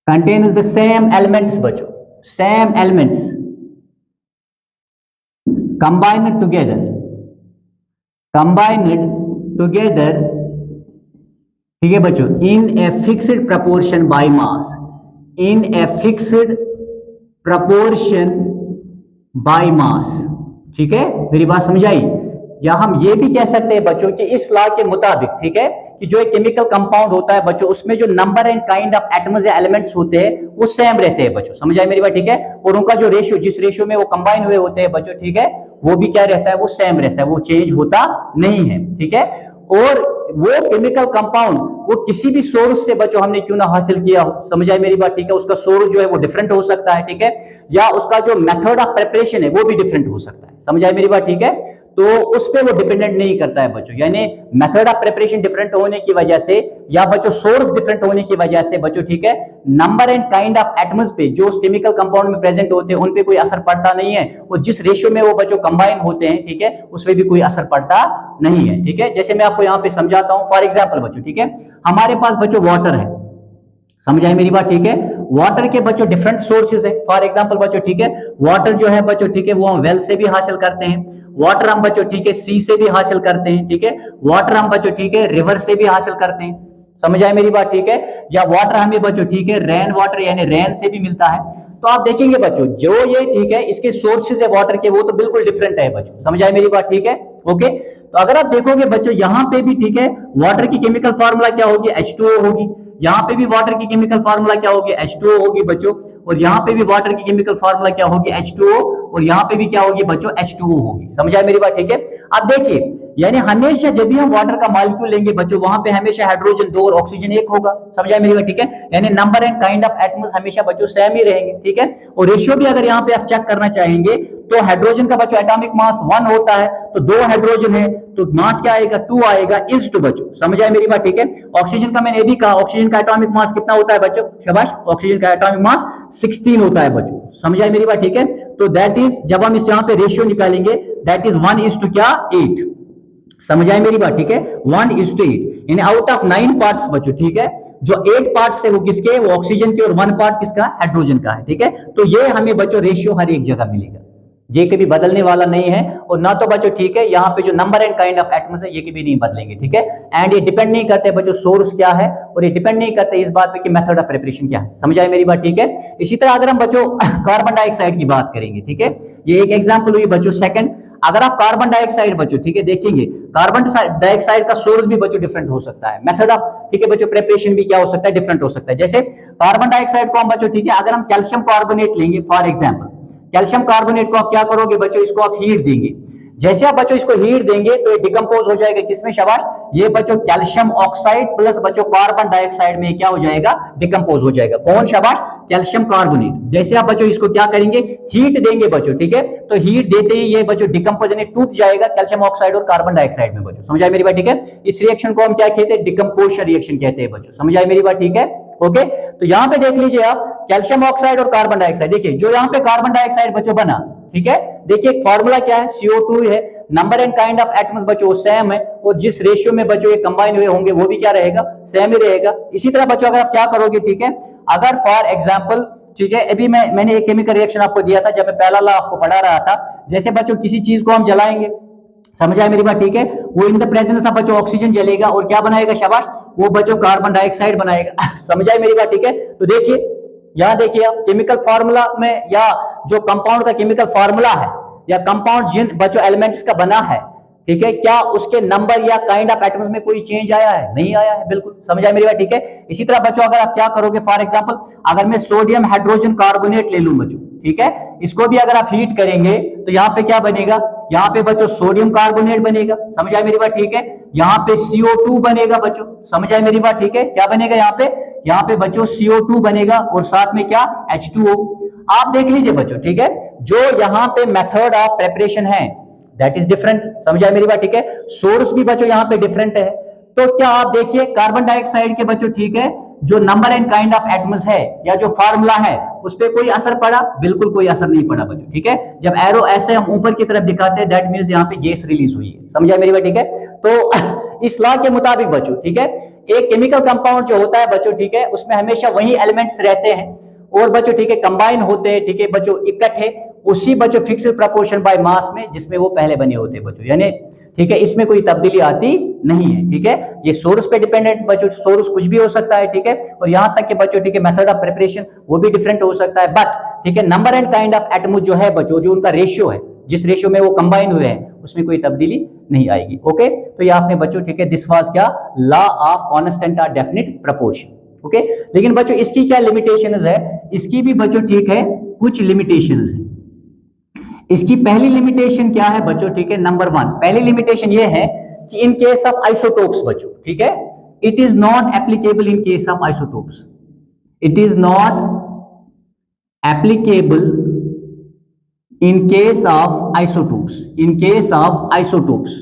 contains the same elements बच्चों, same elements combined together, ठीक है बच्चों, in a fixed proportion by mass, in a fixed proportion by mass, ठीक है, मेरी बात समझ आई। या हम ये भी कह सकते हैं बच्चों कि इस लॉ के मुताबिक, ठीक है, कि जो एक केमिकल कंपाउंड होता है बच्चों, उसमें जो number and kind of atoms या एलिमेंट्स होते हैं वो सेम रहते हैं बच्चों। समझ आई मेरी बात, ठीक है। और उनका जो रेशियो, जिस रेशियो में वो कंबाइन हुए होते हैं बच्चों, ठीक है, वो भी क्या रहता है, वो सेम रहता है, वो चेंज होता नहीं है, ठीक है। और वो केमिकल कंपाउंड वो किसी भी सोर्स से बच्चों हमने क्यों ना हासिल किया हो, समझ आई मेरी बात, ठीक है, उसका सोर्स जो है वो डिफरेंट हो सकता है, ठीक है, या उसका जो मेथड ऑफ प्रिपरेशन है वो भी डिफरेंट हो सकता है। समझ आई मेरी बात, ठीक है। तो उस पे वो डिपेंडेंट नहीं करता है बच्चों, यानी मेथड ऑफ प्रिपरेशन डिफरेंट होने की वजह से या बच्चों सोर्स डिफरेंट होने की वजह से बच्चों, ठीक है, number and kind of atoms पे जो उस केमिकल कंपाउंड में प्रेजेंट होते हैं उन पे कोई असर पड़ता नहीं है, और जिस रेशियो में वो बच्चों कंबाइन होते हैं, ठीक है, उसमें भी कोई असर पड़ता नहीं है, ठीक है। जैसे मैं आपको यहाँ पे समझाता हूँ, फॉर एग्जाम्पल बच्चों, ठीक है, हमारे पास बच्चों वाटर है, समझ आई मेरी बात, ठीक है। वाटर के बच्चों डिफरेंट सोर्सेज है, फॉर एग्जांपल बच्चों, ठीक है, वाटर जो है बच्चों, ठीक है, वो हम वेल से भी हासिल करते हैं, वाटर हम बच्चों, ठीक है, सी से भी हासिल करते हैं, ठीक है, वाटर हम बच्चों, ठीक है, रिवर से भी हासिल करते हैं। समझ आए मेरी बात, ठीक है। या वाटर हमें बच्चों, ठीक है, रेन वाटर यानी रेन से भी मिलता है। तो आप देखेंगे बच्चों जो ये, ठीक है, इसके सोर्सेज है वाटर के, वो तो बिल्कुल डिफरेंट है बच्चों। समझ आए मेरी बात, ठीक है, ओके। तो अगर आप देखोगे बच्चों यहाँ पे भी, ठीक है, वाटर की केमिकल फार्मूला क्या होगी, H2O होगी। यहाँ पे भी वाटर की केमिकल फार्मूला क्या होगी, H2O होगी बच्चों। और यहाँ पे भी वाटर की केमिकल फार्मूला क्या होगी, H2O। और यहाँ पे भी क्या होगी बच्चों, H2O होगी। समझ आए मेरी बात, ठीक है। अब देखिए, यानी हमेशा जब भी हम वाटर का मॉलिक्यूल लेंगे बच्चों, वहां पे हमेशा हाइड्रोजन 2 और ऑक्सीजन 1 होगा। समझ आए मेरी बात, ठीक है। यानी number and kind of atoms हमेशा बच्चों सेम ही रहेंगे, ठीक है। और रेशियो भी अगर यहाँ पे आप चेक करना चाहेंगे तो हाइड्रोजन का बच्चों एटॉमिक मास 1 होता है, तो 2 हाइड्रोजन है तो मास क्या आएगा, 2 आएगा, इज टू बच्चों। समझ आए मेरी बात, ठीक है। ऑक्सीजन का मैंने ये भी कहा, ऑक्सीजन का एटॉमिक मास कितना होता है बच्चों, शाबाश, ऑक्सीजन का एटॉमिक मास 16 होता है बच्चों। समझ आए मेरी बात, ठीक है। तो दैट इज, जब हम इस यहाँ पे रेशियो निकालेंगे, दैट इज 1 is to क्या, 8। समझ आए मेरी बात, ठीक है, 1 is to 8, यानी आउट ऑफ 9 पार्ट्स बच्चों, ठीक है, जो 8 पार्ट्स है वो किसके, वो ऑक्सीजन के, और 1 पार्ट किसका, हाइड्रोजन का है, ठीक है। तो ये हमें बच्चों रेशियो हर एक जगह मिलेगा, ये कभी बदलने वाला नहीं है। और ना तो बच्चों, ठीक है, यहाँ पे जो number and kind of atoms है ये कभी नहीं बदलेंगे, ठीक है। एंड ये डिपेंड नहीं करते बच्चों सोर्स क्या है, और ये डिपेंड नहीं करते इस बात पे कि मेथड ऑफ प्रिपरेशन क्या है। समझ आए मेरी बात, ठीक है। इसी तरह अगर हम बच्चों कार्बन डाइऑक्साइड की बात करेंगे, ठीक है, ये एक एग्जांपल हुई बच्चों। सेकंड, अगर आप कार्बन डाइऑक्साइड बच्चों, ठीक है, देखेंगे, कार्बन डाइऑक्साइड का सोर्स भी बच्चों डिफरेंट हो सकता है, मेथड ऑफ, ठीक है बच्चों, प्रिपरेशन भी क्या हो सकता है, डिफरेंट हो सकता है। जैसे कार्बन डाइऑक्साइड को हम बच्चों, ठीक है, अगर हम कैल्शियम कार्बोनेट लेंगे फॉर एग्जाम्पल, कैल्शियम कार्बोनेट को आप क्या करोगे बच्चों, इसको आप हीट देंगे। जैसे आप बच्चों इसको हीट देंगे तो ये डिकम्पोज हो जाएगा किसमें, शाबाश, ये बच्चों कैल्शियम ऑक्साइड प्लस बच्चों कार्बन डाइऑक्साइड में क्या हो जाएगा, डिकम्पोज हो जाएगा। कौन, शाबाश, कैल्शियम कार्बोनेट। जैसे आप बच्चों इसको क्या करेंगे, हीट देंगे बच्चों, ठीक है, तो हीट देते ही ये बच्चों डिकम्पोज यानी टूट जाएगा कैल्शियम ऑक्साइड और कार्बन डाइऑक्साइड में बच्चों। समझ आए मेरी बात, ठीक है। इस रिएक्शन को हम क्या कहते हैं, डिकम्पोजिशन रिएक्शन कहते हैं बच्चों। समझ आए मेरी बात, ठीक है, ओके। तो यहाँ पे देख लीजिए आप, कैल्शियम ऑक्साइड और कार्बन डाइऑक्साइड, देखिए जो यहाँ पे कार्बन डाइऑक्साइड बच्चों बना, ठीक है, देखिए फॉर्मूला क्या है, CO2 है, number and kind of atoms बच्चों सेम है, और जिस रेशियो में बच्चों ये कंबाइन हुए होंगे वो भी क्या रहेगा, सेम ही रहेगा। इसी तरह बच्चों अगर आप क्या करोगे, ठीक है, अगर फॉर एग्जाम्पल, ठीक है, अभी मैंने एक केमिकल रिएक्शन आपको दिया था जब मैं पहला लॉ आपको पढ़ा रहा था, जैसे बच्चों किसी चीज को हम जलाएंगे, समझ आए मेरी बात, ठीक है, वो इन द प्रेजेंस ऑफ बच्चों ऑक्सीजन जलेगा और क्या बनाएगा, शाबाश, वो बच्चों कार्बन डाइऑक्साइड बनाएगा। समझ आए मेरी बात, ठीक है। तो देखिए यहां देखिए आप केमिकल फार्मूला में, या जो कंपाउंड का केमिकल फार्मूला है, या कंपाउंड जिन बच्चों एलिमेंट्स का बना है, ठीक है, क्या उसके नंबर या काइंड ऑफ एटम्स में कोई चेंज आया है, नहीं आया है, बिल्कुल। समझ आए मेरी बात, ठीक है। इसी तरह बच्चों अगर आप क्या करोगे, फॉर एग्जांपल अगर मैं सोडियम हाइड्रोजन कार्बोनेट ले लूं बच्चों, ठीक है, इसको भी अगर आप हीट करेंगे तो यहाँ पे क्या बनेगा, यहाँ पे बच्चों सोडियम कार्बोनेट बनेगा। समझ आए मेरी बात, ठीक है। यहाँ पे CO2 बनेगा बच्चों, समझ आए मेरी बात, ठीक है। क्या बनेगा यहाँ पे बच्चों CO2 बनेगा, और साथ में क्या, H2O। आप देख लीजिए बच्चों, ठीक है, जो यहाँ पे मेथड ऑफ प्रेपरेशन है दैट इज डिफरेंट। समझ आए मेरी बात, ठीक है। सोर्स भी बच्चों यहाँ पे डिफरेंट है। तो क्या आप देखिए कार्बन डाइऑक्साइड के बच्चों, ठीक है, जो number and kind of atoms है या जो फार्मूला है उस पर कोई असर पड़ा, बिल्कुल कोई असर नहीं पड़ा बच्चों, ठीक है। जब एरो ऐसे हम ऊपर की तरफ दिखाते हैं दैट मींस यहाँ पे गैस रिलीज हुई है। समझ आए मेरी बात, ठीक है। तो इस लॉ के मुताबिक बच्चों, ठीक है, एक केमिकल कंपाउंड जो होता है बच्चों, ठीक है, उसमें हमेशा वही एलिमेंट्स रहते हैं और बच्चों, ठीक है, कंबाइन होते हैं, ठीक है बच्चों, इकट्ठे उसी बच्चों फिक्स्ड प्रोपोर्शन बाय मास में जिसमें वो पहले बने होते हैं बच्चों, यानी ठीक है, इसमें कोई तब्दीली आती नहीं है, ठीक है। ये सोर्स पे डिपेंडेंट बच्चों, सोर्स कुछ भी हो सकता है, ठीक है, और यहां तक कि बच्चों, ठीक है, मेथड ऑफ प्रिपरेशन वो भी डिफरेंट हो सकता है, बट ठीक है, number and kind of atom जो है बच्चों, जो उनका रेशियो है, जिस रेशियो में वो कंबाइन हुए हैं उसमें कोई तब्दीली नहीं आएगी। ओके, तो ये आपने बच्चों, ठीक है, दिस वाज क्या, लॉ ऑफ कांस्टेंट और डेफिनिट प्रोपोर्शन। ओके, लेकिन बच्चों इसकी क्या लिमिटेशंस है, इसकी भी बच्चों, ठीक है, कुछ लिमिटेशंस है। इसकी पहली लिमिटेशन क्या है बच्चों, ठीक है, नंबर 1 पहली लिमिटेशन ये है कि इन केस ऑफ आइसोटोप्स बच्चों, ठीक है, it is not applicable in case of isotopes, it is not applicable in case of isotopes, in case of isotopes,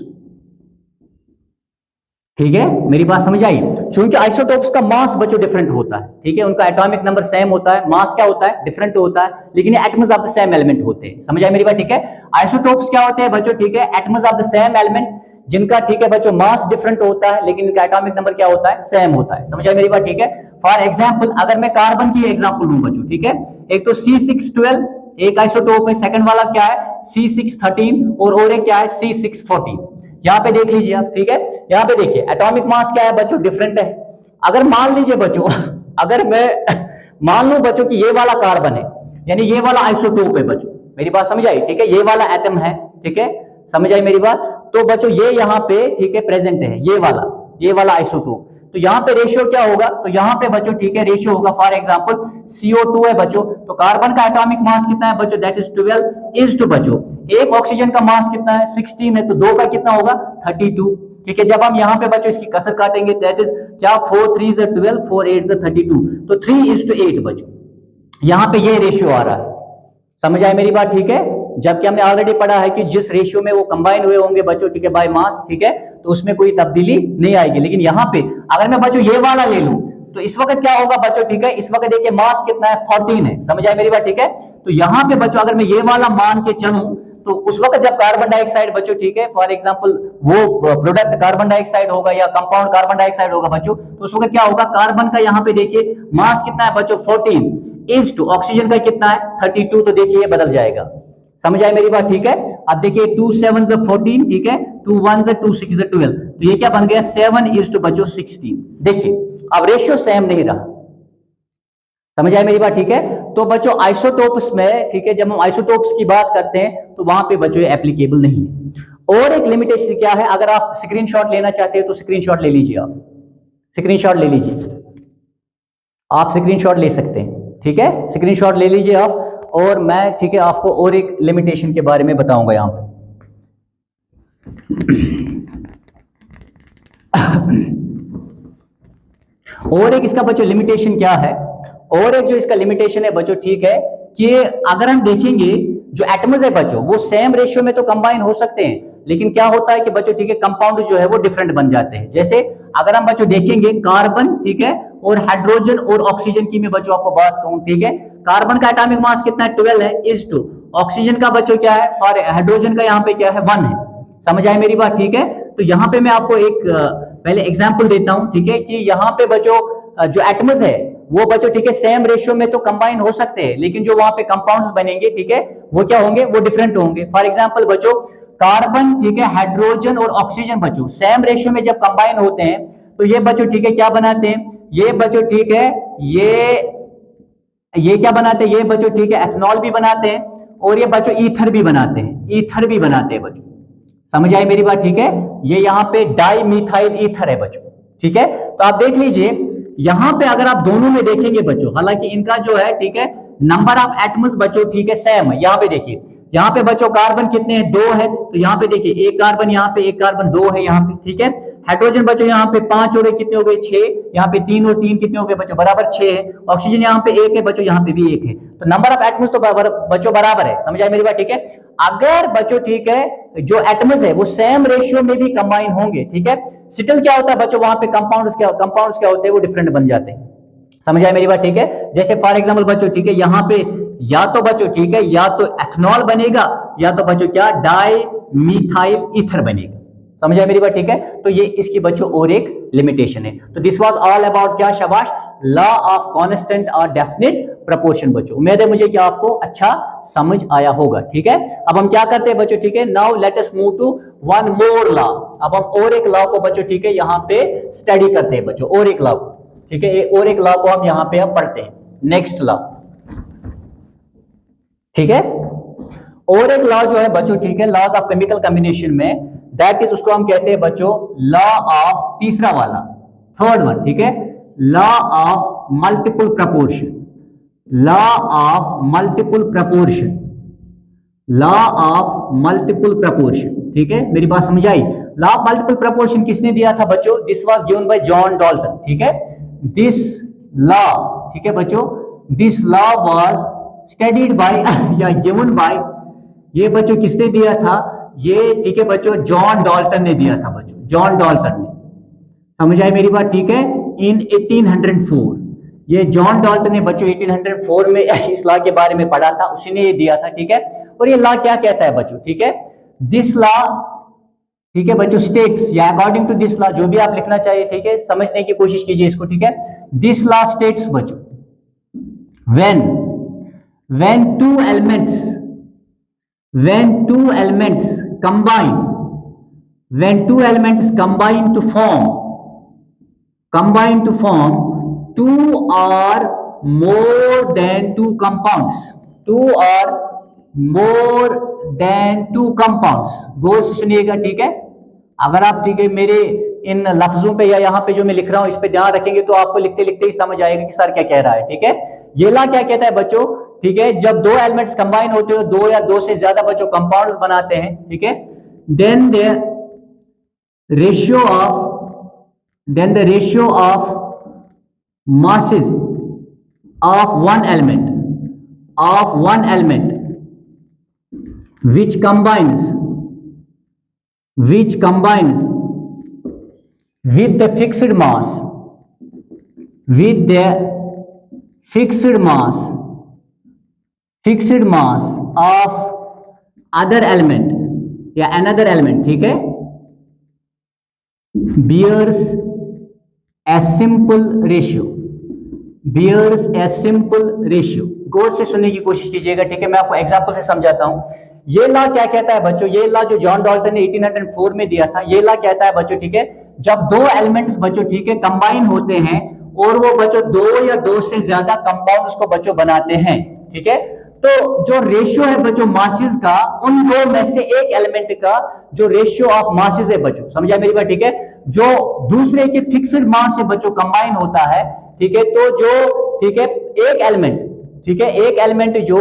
ठीक है, मेरी बात समझ आई। चूंकि आइसोटोप्स का मास बच्चों डिफरेंट होता है, ठीक है, उनका एटॉमिक नंबर सेम होता है, मास क्या होता है, डिफरेंट होता है, लेकिन ये atoms of the same element होते हैं। समझ आई मेरी बात, ठीक है। आइसोटोप्स क्या होते हैं बच्चों, ठीक है, atoms of the same element जिनका, ठीक है बच्चों, मास डिफरेंट होता है लेकिन इनका एटॉमिक नंबर क्या होता है, सेम होता है। समझ आई मेरी बात, ठीक है। फॉर एग्जांपल अगर मैं कार्बन की एग्जांपल लूं बच्चों, ठीक है, एक तो C612 एक आइसोटोप है, सेकंड वाला क्या है C613 और एक क्या है C614। यहां पे देख लीजिए आप, ठीक है, यहां पे देखिए एटॉमिक मास क्या है बच्चों, डिफरेंट है। अगर मान लीजिए बच्चों अगर मैं मान लूं बच्चों कि ये वाला कार्बन है, यानी ये वाला आइसोटोप है बच्चों, मेरी बात समझ आई, ठीक है, ये वाला एटम है, ठीक है, समझ आई मेरी बात। तो बच्चों ये यहाँ पे, ठीक है, प्रेजेंट है ये वाला आइसोटोप, तो यहाँ पे रेशियो क्या होगा, तो यहाँ पे बच्चों, ठीक है, रेशियो होगा फॉर एग्जांपल CO2 है बच्चों, तो कार्बन का एटॉमिक मास कितना है बच्चों, दैट इज 12 इज टू बच्चों, एक ऑक्सीजन का मास कितना है 16 है, तो 2 का कितना होगा 32, ठीक है। जब हम यहाँ पे बच्चों इसकी कसर काटेंगे दैट इज क्या 4 3 12 4 8 32, तो 3:8 बच्चों, यहाँ पे ये रेशियो आ रहा है। समझ आए मेरी बात, ठीक है। जबकि हमने ऑलरेडी पढ़ा है कि जिस रेशियो में वो कंबाइन हुए होंगे बच्चों, ठीक है, बाय मास, ठीक है, तो उसमें कोई तब्दीली नहीं आएगी। लेकिन यहाँ पे अगर मैं बच्चों ये वाला ले लूं तो इस वक्त क्या होगा बच्चों, ठीक है, इस वक्त देखिए मास कितना है 14 है। समझ आए मेरी बात, ठीक है। तो यहाँ पे बच्चों अगर मैं ये वाला मान के चलूं तो उस वक्त जब कार्बन डाइऑक्साइड बच्चों, ठीक है, फॉर एग्जांपल वो प्रोडक्ट कार्बन डाइऑक्साइड होगा या कंपाउंड कार्बन डाइऑक्साइड होगा बच्चों, तो उस वक्त क्या होगा, कार्बन का यहाँ पे देखिए मास कितना है बच्चों 14 इज टू ऑक्सीजन का कितना है 32, तो देखिए ये बदल जाएगा। समझ आए मेरी बात, ठीक है। अब देखिए 2 7 14, ठीक है, 2 1 2 6 12, तो ये क्या बन गया 7 इज टू बच्चों 16। देखिए अब रेशियो सेम नहीं रहा। समझ आए मेरी बात, ठीक है। तो बच्चों आइसोटोप्स में, ठीक है, जब हम आइसोटोप्स की बात करते हैं तो वहां पे बच्चों एप्लीकेबल नहीं है। और एक लिमिटेशन क्या है, अगर आप स्क्रीनशॉट लेना चाहते हैं तो स्क्रीनशॉट ले लीजिए, आप स्क्रीनशॉट ले लीजिए, आप स्क्रीनशॉट ले सकते हैं, ठीक है, स्क्रीनशॉट ले लीजिए आप। और मैं, ठीक है, आपको और एक लिमिटेशन के बारे में बताऊंगा यहां पे। और एक इसका बच्चों लिमिटेशन क्या है, और एक जो इसका लिमिटेशन है बच्चों, ठीक है, कि अगर हम देखेंगे जो एटम्स है बच्चों वो सेम रेशियो में तो कंबाइन हो सकते हैं, लेकिन क्या होता है कि बच्चों, ठीक है, कंपाउंड जो है वो डिफरेंट बन जाते हैं। जैसे अगर हम बच्चों देखेंगे कार्बन, ठीक है, और हाइड्रोजन और ऑक्सीजन की मैं बच्चों आपको बात कहूं, ठीक है, कार्बन का एटॉमिक मास कितना है 12 है इज टू ऑक्सीजन का बच्चों क्या है, फॉर हाइड्रोजन का यहाँ पे क्या है 1 है। समझ आए मेरी बात, ठीक है। तो यहाँ पे मैं आपको एक पहले एग्जांपल देता हूं, ठीक है, कि यहाँ पे बच्चों जो एटम्स है वो बच्चों ठीक है सेम रेशियो में तो कंबाइन हो सकते हैं, लेकिन जो वहां पे कंपाउंड्स बनेंगे, ठीक है, वो क्या होंगे, वो डिफरेंट होंगे। फॉर एग्जांपल बच्चों कार्बन, ठीक है, हाइड्रोजन और ऑक्सीजन बच्चों सेम रेशियो में जब कंबाइन होते हैं तो ये बच्चों ठीक है क्या बनाते हैं, ये बच्चों ठीक है ये क्या बनाते हैं, ये बच्चों ठीक है एथनॉल भी बनाते हैं और ये बच्चों ईथर भी बनाते हैं, ईथर भी बनाते हैं बच्चों। समझ आई मेरी बात, ठीक है। ये यहाँ पे डाई मिथाइल ईथर है बच्चों, ठीक है। तो आप देख लीजिए यहां पे अगर आप दोनों में देखेंगे बच्चों, हालांकि इनका जो है ठीक है नंबर ऑफ एटम्स बच्चों ठीक है सेम है। यहाँ पे देखिए, यहाँ पे बच्चों कार्बन कितने हैं, 2 है, तो यहाँ पे देखिए एक कार्बन, यहाँ पे एक कार्बन 2 है यहाँ पे, ठीक है। हाइड्रोजन बच्चों यहाँ पे 5 और कितने हो गए 6, यहाँ पे 3 और 3 कितने हो गए बच्चों, बराबर 6 है। ऑक्सीजन यहाँ पे 1 है बच्चों, यहाँ पे भी 1 है, तो नंबर ऑफ एटम्स तो बच्चों बराबर है। समझ आए मेरी बात, ठीक है। अगर बच्चों ठीक है जो एटम्स है वो सेम रेशियो में भी कंबाइन होंगे, ठीक है, स्टिल क्या होता है बच्चों, वहां पे कंपाउंड्स क्या होते हैं, वो डिफरेंट बन जाते हैं। समझ आए मेरी बात, ठीक है। जैसे फॉर एग्जांपल बच्चों ठीक है यहाँ पे या तो बच्चों ठीक है या तो एथनॉल बनेगा या तो बच्चों क्या डाई मिथाइल ईथर बनेगा। समझ आए मेरी बात, ठीक है। तो ये इसकी बच्चों और एक लिमिटेशन है। तो दिस वाज ऑल अबाउट क्या, शाबाश, लॉ ऑफ कांस्टेंट और डेफिनिट प्रोपोर्शन बच्चों। उम्मीद है मुझे कि आपको अच्छा समझ आया होगा, ठीक है। अब हम क्या करते हैं बच्चों, ठीक है, now let us move to one more law. अब हम और एक लॉ को बच्चों ठीक है यहाँ पे स्टडी करते हैं बच्चों, और एक लॉ को, ठीक है, और एक लॉ को हम यहाँ पे अब पढ़ते हैं, नेक्स्ट लॉ, ठीक है। और एक लॉ जो है बच्चों ठीक है लॉज ऑफ केमिकल कॉम्बिनेशन में, दैट इज उसको हम कहते हैं बच्चों लॉ ऑफ, तीसरा वाला, थर्ड वन, ठीक है, law of multiple proportion, law of multiple proportion, law of multiple proportion, ठीक है। मेरी बात समझ आई। लॉ ऑफ मल्टीपल प्रपोर्शन किसने दिया था बच्चों, this was given bye John Dalton, ठीक है। दिस लॉ, ठीक है बच्चों, this law was studied by या गिवन बाय, ये बच्चों किसने दिया था, ये ठीक है बच्चों जॉन डाल्टन ने दिया था बच्चों, जॉन डाल्टन ने। समझ आई मेरी बात, ठीक है, इन 1804, ये जॉन डाल्टन ने बच्चों 1804 में इस लॉ के बारे में पढ़ा था, उसी ने ये दिया था, ठीक है। और ये लॉ क्या कहता है बच्चों, ठीक है, दिस लॉ, ठीक है बच्चों, स्टेट्स या अकॉर्डिंग टू दिस लॉ, जो भी आप लिखना चाहिए, ठीक है, समझने की कोशिश कीजिए इसको, ठीक है। दिस लॉ स्टेट्स बच्चों, when two elements combine, when two elements combine to form two or more than two compounds, two or more than two compounds, गौर से सुनिएगा, ठीक है। अगर आप ठीक है मेरे इन लफ्जों पे या यहाँ पे जो मैं लिख रहा हूं इस पे ध्यान रखेंगे तो आपको लिखते लिखते ही समझ आएगा कि सर क्या कह रहा है, ठीक है। ये लॉ क्या कहता है बच्चों, ठीक है, जब दो एलिमेंट्स कंबाइन होते हो, दो या दो से ज्यादा बच्चों कंपाउंड्स बनाते हैं, ठीक है, then the ratio of masses of one element which combines with the fixed mass of other element या another element, ठीक है, bears a simple ratio, गौर से सुनने की कोशिश कीजिएगा, ठीक है। मैं आपको एग्जांपल से समझाता हूं। ये लॉ क्या कहता है बच्चों, ये लॉ जो जॉन डाल्टन ने 1804 में दिया था, ये लॉ कहता है बच्चों, ठीक है, जब दो एलिमेंट्स बच्चों ठीक है कंबाइन होते हैं और वो बच्चों दो या दो से ज्यादा कंपाउंड्स को बच्चों बनाते हैं, ठीक है, तो जो रेशियो है बच्चों मासेस का, उन दो में से एक एलिमेंट का जो रेशियो ऑफ मासेस है बच्चों, समझा मेरी बात, ठीक है, जो दूसरे के फिक्स्ड मास से बच्चों कंबाइन होता है, ठीक है, तो जो ठीक है एक एलिमेंट, ठीक है, एक एलिमेंट जो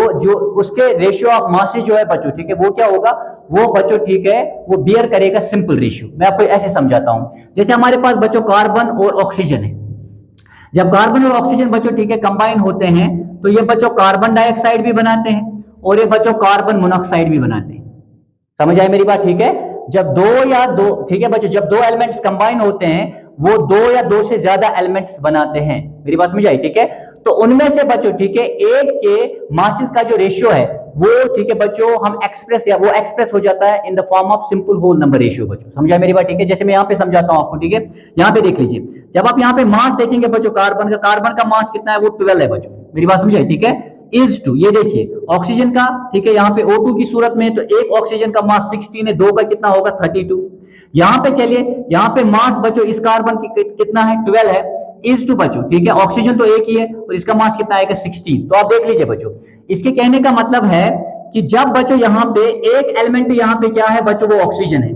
उसके रेशियो ऑफ मासेस जो है बच्चों, ठीक है, वो क्या होगा, वो बच्चों ठीक है वो बियर करेगा सिंपल रेशियो। मैं आपको ऐसे समझाता हूं, जैसे हमारे पास बच्चों कार्बन और ऑक्सीजन है, जब कार्बन और ऑक्सीजन बच्चों ठीक है कंबाइन होते हैं तो ये बच्चों कार्बन डाइऑक्साइड भी बनाते हैं और ये बच्चों कार्बन मोनोऑक्साइड भी बनाते हैं। समझ आए मेरी बात, ठीक है। जब दो ठीक है बच्चों, जब दो एलिमेंट्स कंबाइन होते हैं वो दो या दो से ज्यादा एलिमेंट्स बनाते हैं, मेरी बात समझ आई, ठीक है। तो उनमें से बच्चों ठीक है एक के मासेस का जो रेशियो है वो ठीक है बच्चों हम एक्सप्रेस या वो एक्सप्रेस हो जाता है in the form of simple whole number ratio बच्चों। समझा मेरी बात ठीक है? जैसे मैं यहाँ पे समझाता हूँ आपको, ठीक है? यहाँ पे देख लीजिए, जब आप यहाँ पे मास देखेंगे बच्चों कार्बन का मास कितना है, वो 12 है बच्चों। मेरी बात समझे? ठीक है, इज टू, ये देखिए ऑक्सीजन का, ठीक है, यहाँ पे O2 की सूरत में, तो एक ऑक्सीजन का मास 16 है, दो का कितना होगा 32। यहाँ पे चलिए, यहाँ पे मास बच्चों इस कार्बन की कितना है 12 है, इज टू बच्चों, ठीक है, ऑक्सीजन तो एक ही है और इसका मास कितना आएगा 16। तो आप देख लीजिए बच्चों, इसके कहने का मतलब है कि जब बच्चों यहाँ पे एक एलिमेंट यहाँ पे क्या है बच्चों, वो ऑक्सीजन है,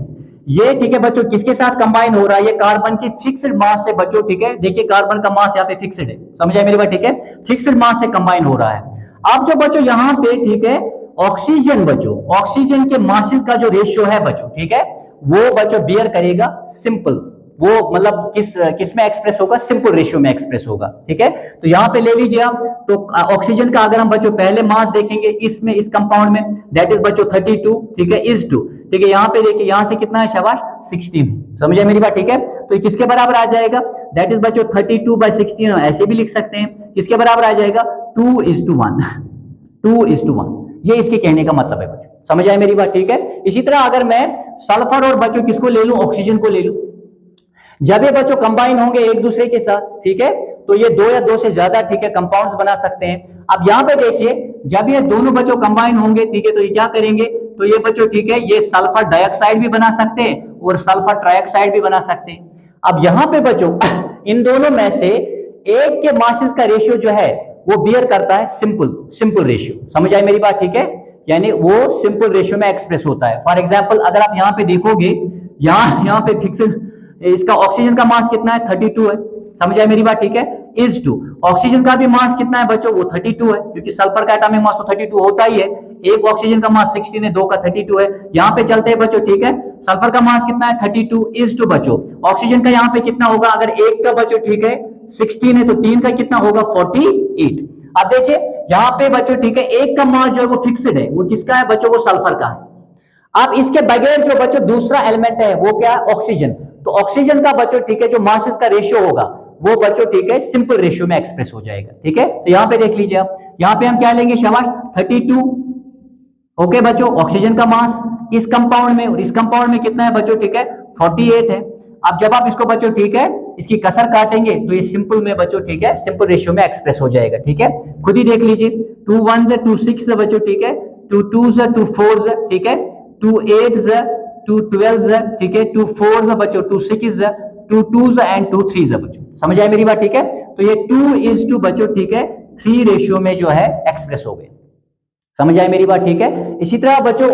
ये ठीक है बच्चों किसके साथ कंबाइन हो रहा है, ये कार्बन की फिक्स्ड मास से बच्चों, ठीक है, देखिए कार्बन का मास यहाँ पे फिक्स्ड है, समझ आए मेरी बात? ठीक है, फिक्स्ड मास से कंबाइन हो रहा है। अब जो बच्चों यहाँ पे ठीक है ऑक्सीजन बच्चों, ऑक्सीजन के मासेस का जो रेशियो है बच्चों, ठीक है, वो बच्चों बियर करेगा सिंपल, वो मतलब किस में एक्सप्रेस होगा, सिंपल रेशियो में एक्सप्रेस होगा, ठीक है। तो यहाँ पे ले लीजिए आप, तो ऑक्सीजन का अगर हम बच्चों पहले मास देखेंगे इसमें, इस कंपाउंड में, दैट इज बच्चों 32, ठीक है, इज टू, ठीक है, यहाँ पे देखिए यहाँ से कितना है शाबाश 16, समझे मेरी बात? ठीक है, तो ये किसके बराबर आ जाएगा, दैट इज बच्चों 32/16, ऐसे भी लिख सकते हैं, किसके बराबर आ जाएगा 2:1, 2:1, ये इसके कहने का मतलब है बच्चों, समझ आए मेरी बात? ठीक है। इसी तरह अगर मैं सल्फर और बच्चों किसको ले लूं, ऑक्सीजन को ले लूं, जब ये बच्चों कंबाइन होंगे एक दूसरे के साथ, ठीक है, तो ये दो या दो से ज्यादा, ठीक है, कंपाउंड्स बना सकते हैं। अब यहाँ पे देखिए, जब ये दोनों बच्चों कंबाइन होंगे, ठीक है, तो ये क्या करेंगे, तो ये बच्चों ठीक है ये सल्फर डाइऑक्साइड भी बना सकते हैं और सल्फर ट्राइऑक्साइड भी बना सकते हैं। अब यहाँ पे बच्चों इन दोनों में से एक के मासेस का रेशियो जो है वो बियर करता है सिंपल रेशियो, समझ आए मेरी बात? ठीक है, यानी वो सिंपल रेशियो में एक्सप्रेस होता है। फॉर एग्जाम्पल अगर आप यहाँ पे देखोगे, यहाँ पे फिक्स्ड, इसका ऑक्सीजन का मास कितना है 32 है, समझ आए मेरी बात? ठीक है, इज टू, ऑक्सीजन का भी मास कितना है बच्चों, वो 32 है, क्योंकि सल्फर का एटॉमिक मास तो 32 होता ही है, एक ऑक्सीजन का मास 16 है, दो का 32 है। यहाँ पे चलते हैं बच्चों, ठीक है, सल्फर का मास कितना है 32 इज टू बच्चों, ऑक्सीजन का यहाँ पे कितना होगा, अगर एक का बच्चों ठीक है 16 है, तो तीन का कितना होगा 48। अब देखिए यहाँ पे बच्चों ठीक है एक का मास जो है वो फिक्स्ड है, वो किसका है बच्चों, वो सल्फर का है। अब इसके बगैर जो बच्चों दूसरा एलिमेंट है वो क्या है, ऑक्सीजन, तो ऑक्सीजन का बच्चों ठीक है जो मासेस का रेशियो होगा वो बच्चों ठीक है सिंपल रेशियो में एक्सप्रेस हो जाएगा, ठीक है। तो यहाँ पे देख लीजिए आप, यहाँ पे हम क्या लेंगे शाबाश 32, ओके बच्चों, ऑक्सीजन का मास इस कंपाउंड में, और इस कंपाउंड में कितना है बच्चों, ठीक है 48 है। अब जब आप इसको बच्चों ठीक है इसकी कसर काटेंगे तो ये सिंपल में बच्चों ठीक है सिंपल रेशियो में एक्सप्रेस हो जाएगा, ठीक है, खुद ही देख लीजिए, 2 1 2 6 बच्चों ठीक है, 2 2 2 4, ठीक है, 2 8 2 12, ठीक है, 2 4 बच्चों 2 6, 2 2 एंड 2 3 बच्चों, समझ आए मेरी बात? ठीक है, तो ये 2:2 बच्चों ठीक है 3 रेशियो में जो है एक्सप्रेस हो गए, समझ आए मेरी बात? ठीक है। इसी तरह बच्चों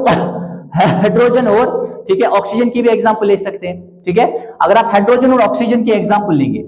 हाइड्रोजन और ठीक है ऑक्सीजन की भी एग्जांपल ले सकते हैं, ठीक है, अगर आप हाइड्रोजन और ऑक्सीजन की एग्जांपल लेंगे,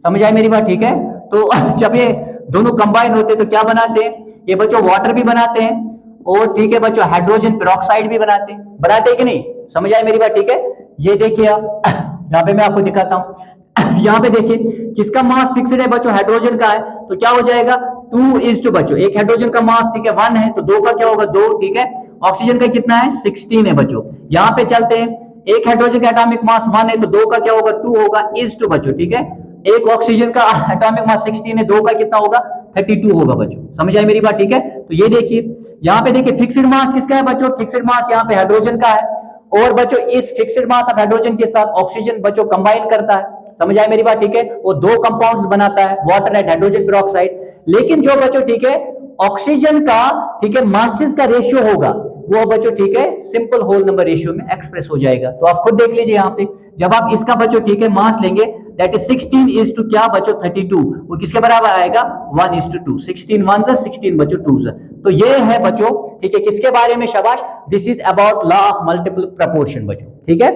समझ आए मेरी बात? ठीक है, तो जब ये दोनों कंबाइन होते हैं तो क्या बनाते हैं, ये बच्चों वाटर भी बनाते हैं और ठीक है बच्चों हाइड्रोजन पेरोक्साइड भी बनाते हैं कि नहीं, समझ आए मेरी बात? ठीक है, ये देखिए आप यहाँ पे मैं आपको दिखाता हूं, यहाँ पे देखिए किसका मास फिक्स्ड है बच्चों, हाइड्रोजन का है, तो क्या हो जाएगा 2:2 बच्चों, एक हाइड्रोजन का मास ठीक है 1 है, तो दो का क्या होगा 2, ठीक है, ऑक्सीजन का कितना है 16 है बच्चों। यहाँ पे चलते हैं, एक हाइड्रोजन का एटॉमिक मास 1 है, तो दो का क्या होगा 2 होगा, इज टू बच्चों, ठीक है, एक ऑक्सीजन का एटॉमिक मास 16 है, दो का कितना होगा 32 होगा बच्चों, समझ आए मेरी बात? ठीक है, तो ये देखिए यहाँ पे देखिए फिक्स्ड मास किसका है बच्चों, फिक्स्ड मास यहाँ पे हाइड्रोजन का है, और बच्चों इस फिक्स्ड मास ऑफ हाइड्रोजन के साथ ऑक्सीजन बच्चों कंबाइन करता है, समझ आए मेरी बात? ठीक है, वो दो कंपाउंड्स बनाता है, वाटर एंड हाइड्रोजन पेरोक्साइड। लेकिन जो बच्चों ठीक है ऑक्सीजन का ठीक है मासेस का रेशियो होगा वो बच्चों ठीक है सिंपल होल नंबर रेशियो में एक्सप्रेस हो जाएगा। तो आप खुद देख लीजिए यहाँ पे, जब आप इसका बच्चों ठीक है मास लेंगे, दैट इज 16:2 क्या बच्चों 32, वो किसके बराबर आएगा 1:2, 16 1 16 बच्चों 2। तो ये है बच्चों ठीक है किसके बारे में शाबाश, this is about law of multiple proportion बच्चों, ठीक है।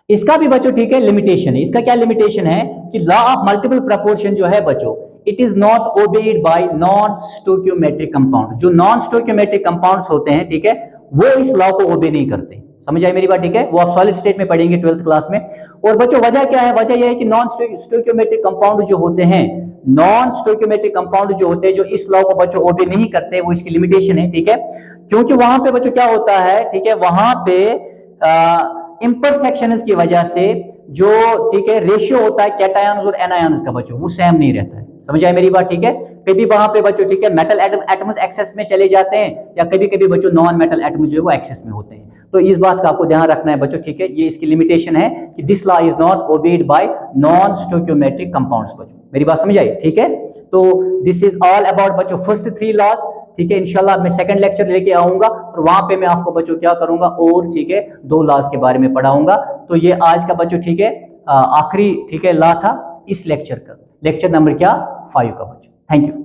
इसका भी बच्चों ठीक है लिमिटेशन है, इसका क्या लिमिटेशन है कि लॉ ऑफ मल्टीपल प्रपोर्शन जो है बच्चों it is not obeyed by non stoichiometric compound, जो नॉन स्टोइकियोमेट्रिक कंपाउंड्स होते हैं ठीक है वो इस लॉ को ओबे नहीं करते, समझ आए मेरी बात? ठीक है, वो आप सॉलिड स्टेट में पढ़ेंगे 12th क्लास में। और बच्चों वजह क्या है, वजह यह है कि नॉन स्टोइकियोमेट्रिक कंपाउंड जो होते हैं, नॉन स्टोइकियोमेट्रिक कंपाउंड जो होते हैं जो इस लॉ को बच्चों ओबे नहीं करते, वो इसकी लिमिटेशन है, ठीक है, क्योंकि वहां पे बच्चों क्या होता है ठीक है, वहां पे इम्परफेक्शंस की वजह से जो ठीक है रेशियो होता है कैटायंस और एनायंस का बच्चों वो सेम नहीं रहता है, समझ आए मेरी बात, ठीक है। कभी वहां पे बच्चों ठीक है मेटल एटम्स एक्सेस में चले जाते हैं, या कभी कभी बच्चों नॉन मेटल एटम जो है वो एक्सेस में होते हैं। तो इस बात का आपको ध्यान रखना है बच्चों, ठीक है। ये इसकी लिमिटेशन है कि this law is not obeyed by non stoichiometric compounds बच्चों, मेरी बात समझ आई, ठीक है। तो दिस इज ऑल अबाउट बच्चों फर्स्ट 3 लॉज, ठीक है। इंशाल्लाह मैं सेकंड लेक्चर लेके आऊंगा और वहां पे मैं आपको बच्चों क्या करूंगा, और ठीक है 2 लॉज के बारे में पढ़ाऊंगा। तो ये आज का बच्चों ठीक है आखिरी ठीक है लॉ था इस लेक्चर का, लेक्चर नंबर क्या 5 का बच्चों। Thank you.